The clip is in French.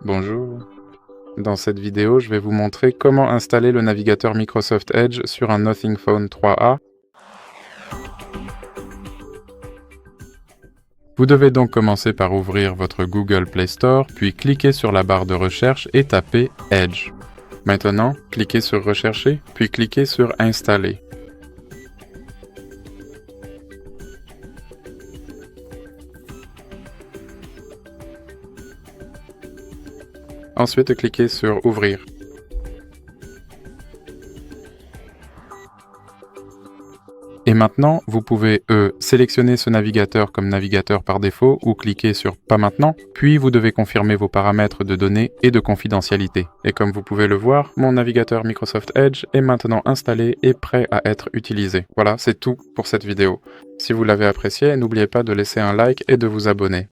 Bonjour. Dans cette vidéo, je vais vous montrer comment installer le navigateur Microsoft Edge sur un Nothing Phone 3A. Vous devez donc commencer par ouvrir votre Google Play Store, puis cliquer sur la barre de recherche et taper Edge. Maintenant, cliquez sur Rechercher, puis cliquez sur Installer. Ensuite, cliquez sur Ouvrir. Et maintenant, vous pouvez sélectionner ce navigateur comme navigateur par défaut ou cliquer sur Pas maintenant, puis vous devez confirmer vos paramètres de données et de confidentialité. Et comme vous pouvez le voir, mon navigateur Microsoft Edge est maintenant installé et prêt à être utilisé. Voilà, c'est tout pour cette vidéo. Si vous l'avez apprécié, n'oubliez pas de laisser un like et de vous abonner.